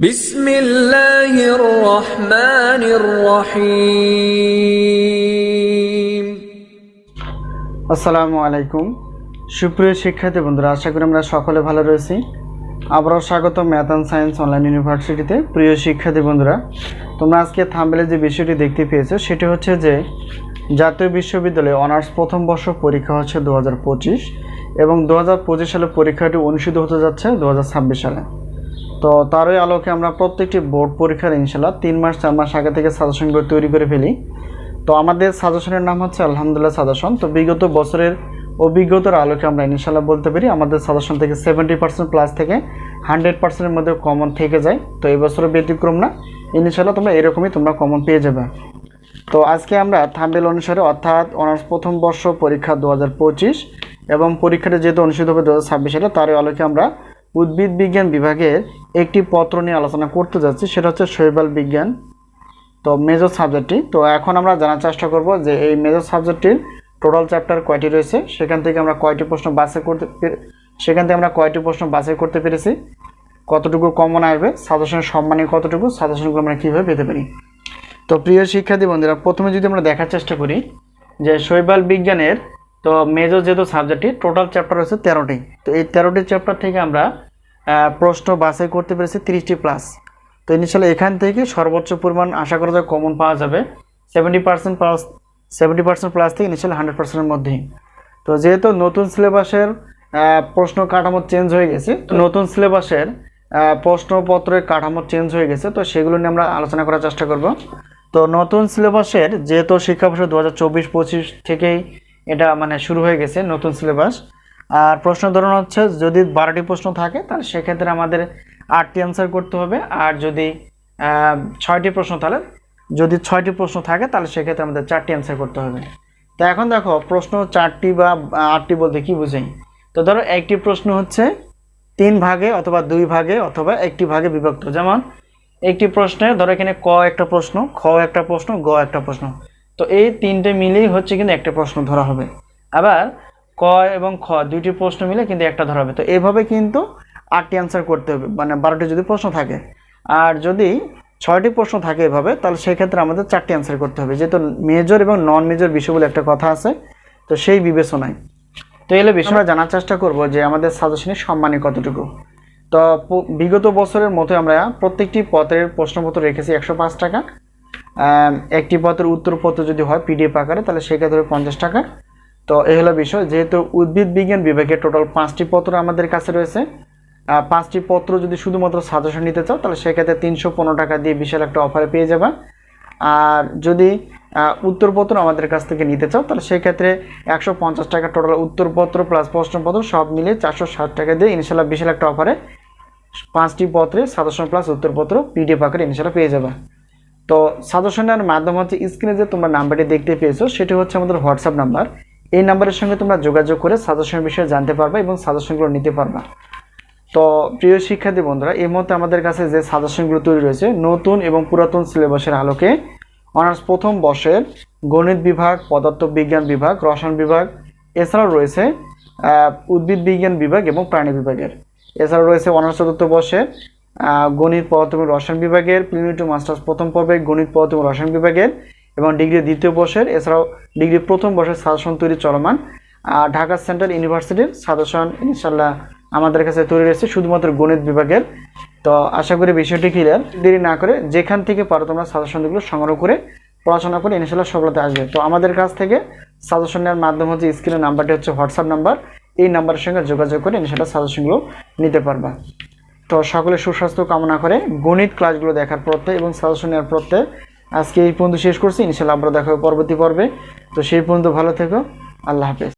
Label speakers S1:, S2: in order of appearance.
S1: বিসমিল্লাহির রহমানির রহিম।
S2: আসসালামু আলাইকুম সুপ্রিয় শিক্ষার্থী বন্ধুরা, আশা করি আমরা সকলে ভালো রয়েছি। আবারও স্বাগত ম্যাথ অ্যান্ড সায়েন্স অনলাইন ইউনিভার্সিটিতে। প্রিয় শিক্ষার্থী বন্ধুরা, তোমরা আজকে থাম্বনেলে যে বিষয়টি দেখতে পেয়েছো সেটি হচ্ছে যে জাতীয় বিশ্ববিদ্যালয়ে অনার্স প্রথম বর্ষ পরীক্ষা হচ্ছে 2025 এবং 2025 সালে পরীক্ষাটি অনুষ্ঠিত হতে যাচ্ছে 2026 সালে। তো তারই আলোকে আমরা প্রত্যেকটি বোর্ড পরীক্ষার ইনশাল্লাহ 3 মাস 4 মাস আগে থেকে সাজেশনগুলো তৈরি করে ফেলি। তো আমাদের সাজেশনের নাম হচ্ছে আলহামদুলিল্লাহ সাজেশন। তো বিগত বছরের অভিজ্ঞতার আলোকে আমরা ইনশাল্লাহ বলতে পারি আমাদের সাজেশন থেকে 70% প্লাস থেকে 100%-এর মধ্যে কমন থেকে যায়। তো এই বছরের ব্যতিক্রম না, ইনশাল্লাহ তোমরা এরকমই কমন পেয়ে যাবে। তো আজকে আমরা থাম্বনেল অনুসারে অর্থাৎ অনার্স প্রথম বর্ষ পরীক্ষা 2025 এবং পরীক্ষাটা যেহেতু অনুষ্ঠিত হবে 2026 সালে, তারই আলোকে আমরা উদ্ভিদ বিজ্ঞান বিভাগের একটি পত্র নিয়ে আলোচনা করতে যাচ্ছি, সেটা হচ্ছে শৈবাল বিজ্ঞান। তো মেজর সাবজেক্টটি। তো এখন আমরা জানার চেষ্টা করব যে এই মেজর সাবজেক্টটির টোটাল চ্যাপ্টার কয়টি রয়েছে, সেখান থেকে আমরা কয়টি প্রশ্ন বাছাই করতে পেরেছি, কতটুকু কমন আসবে, সাজেশনের সম্মানীয় কতটুকু, সাজেশনগুলো আমরা কীভাবে পেতে পারি। তো প্রিয় শিক্ষার্থী বন্ধুরা, প্রথমে যদি আমরা দেখার চেষ্টা করি যে শৈবাল বিজ্ঞানের তো মেজর যেহেতু সাবজেক্টটি টোটাল চ্যাপ্টার রয়েছে 13টি। তো এই 13টি চ্যাপ্টার থেকে আমরা প্রশ্ন বাছাই করতে পেরেছি 30টি প্লাস। তো ইনিশিয়ালি এখান থেকে সর্বোচ্চ পরিমাণ আশা করা যায় কমন পাওয়া যাবে 70% প্লাস থেকে ইনিশিয়ালি 100%-এর মধ্যেই। তো যেহেতু নতুন সিলেবাসের প্রশ্ন কাঠামো চেঞ্জ হয়ে গেছে, তো নতুন সিলেবাসের প্রশ্নপত্রের কাঠামো চেঞ্জ হয়ে গেছে, তো সেগুলো নিয়ে আমরা আলোচনা করার চেষ্টা করব। তো নতুন সিলেবাসের যেহেতু শিক্ষাবর্ষ 2024-25 থেকেই এটা শুরু হয়ে গেছে নতুন সিলেবাস। আর প্রশ্ন ধরন হচ্ছে যদি 12টি প্রশ্ন থাকে তাহলে সেক্ষেত্রে আমাদের 8টি অ্যান্সার করতে হবে, আর যদি 6টি প্রশ্ন থাকে তাহলে সেক্ষেত্রে আমাদের 4টি অ্যান্সার করতে হবে। তো এখন দেখো প্রশ্ন 4টি বা 8টি বলতে কি বুঝাই। তো ধরো একটি প্রশ্ন হচ্ছে 3 ভাগে অথবা 2 ভাগে অথবা 1টি ভাগে বিভক্ত। যেমন একটি প্রশ্নে ধরো এখানে ক একটা প্রশ্ন, খ একটা প্রশ্ন, গ একটা প্রশ্ন। তো এই 3টে মিলেই হচ্ছে কিন্তু একটা প্রশ্ন ধরা হবে। আবার ক এবং খ 2টি প্রশ্ন মিলে কিন্তু একটা ধরা হবে। তো এইভাবে কিন্তু 8টি অ্যান্সার করতে হবে, 12টি যদি প্রশ্ন থাকে। আর যদি 6টি প্রশ্ন থাকে এভাবে, তাহলে সেক্ষেত্রে আমাদের 4টি অ্যান্সার করতে হবে, যেহেতু মেজর এবং নন মেজর বিষয় বলে একটা কথা আছে। তো সেই বিবেচনায় তো এলে বিষয় আমরা জানার চেষ্টা করব যে আমাদের সাজেশনের সম্মানী কতটুকু। তো বিগত বছরের মতো আমরা প্রত্যেকটি পত্রের প্রশ্নপত্র রেখেছি 105 টাকা। একটি পত্রের উত্তরপত্র যদি হয় পিডিএফ আকারে তাহলে সেক্ষেত্রে 50 টাকা। তো এই হলো বিষয়। যেহেতু উদ্ভিদ বিজ্ঞান বিভাগে টোটাল 5টি পত্র আমাদের কাছে রয়েছে, 5টি পত্র যদি শুধুমাত্র সাজেশন নিতে চাও তাহলে সেক্ষেত্রে 315 টাকা দিয়ে বিশাল একটা অফারে পেয়ে যাবে। আর যদি উত্তরপত্র আমাদের কাছ থেকে নিতে চাও তাহলে সেক্ষেত্রে 150 টাকা টোটাল উত্তরপত্র প্লাস প্রশ্নপত্র সব মিলে 460 টাকা দিয়ে ইনশাল্লাহ বিশাল একটা অফারে 5টি পত্রে সাজেশন প্লাস উত্তরপত্র পিডিএফ আকারে ইনশাল্লাহ পেয়ে যাবে। তো সাজেশনের মাধ্যম হচ্ছে স্ক্রিনে যে তোমরা নাম্বারটি দেখতে পেয়েছো সেটি হচ্ছে আমাদের হোয়াটসঅ্যাপ নাম্বার। এই নাম্বারের সঙ্গে তোমরা যোগাযোগ করে সাজেশনের বিষয়ে জানতে পারবা এবং সাজেশনগুলো নিতে পারবা। তো প্রিয় শিক্ষার্থী বন্ধুরা, এই মুহূর্তে আমাদের কাছে যে সাজেশনগুলো তৈরি রয়েছে নতুন এবং পুরাতন সিলেবাসের আলোকে অনার্স প্রথম বর্ষের গণিত বিভাগ, পদার্থ বিজ্ঞান বিভাগ, রসায়ন বিভাগ, এছাড়াও রয়েছে উদ্ভিদ বিজ্ঞান বিভাগ এবং প্রাণী বিভাগের। এছাড়াও রয়েছে অনার্স চতুর্থ বর্ষের গণিত, পদার্থ এবং রসায়ন বিভাগের, প্রিলিমিনারি টু মাস্টার্স প্রথম পর্বে গণিত, পদার্থ এবং রসায়ন বিভাগের এবং ডিগ্রি দ্বিতীয় বর্ষের, এছাড়াও ডিগ্রি প্রথম বর্ষের সাজেশন তৈরি চলমান। ঢাকা সেন্ট্রাল ইউনিভার্সিটির সাজেশন ইনশাল্লাহ আমাদের কাছে তৈরি রয়েছে শুধুমাত্র গণিত বিভাগের। তো আশা করি বিষয়টি ক্লিয়ার। দেরি না করে যেখান থেকে পারো তোমরা সাজেশনগুলো সংগ্রহ করে পড়াশোনা করে ইনশাল্লাহ সফলতা আসবে। তো আমাদের কাছ থেকে সাজেশন নেওয়ার মাধ্যম হচ্ছে স্ক্রিনের নাম্বারটি হচ্ছে হোয়াটসঅ্যাপ নাম্বার। এই নাম্বারের সঙ্গে যোগাযোগ করে ইনশাল্লাহ সাজেশনগুলো নিতে পারবা। তো সকলে সুস্বাস্থ্য কামনা করে গণিত ক্লাসগুলো দেখার পড়তে এবং সাজেশন নেওয়ার পড়তে আজকে এই পর্যন্ত শেষ করছি। ইনশাল্লাহ আমরা দেখা হবে পরবর্তী পর্বে। তো সেই পর্যন্ত ভালো থেকো। আল্লাহ হাফেজ।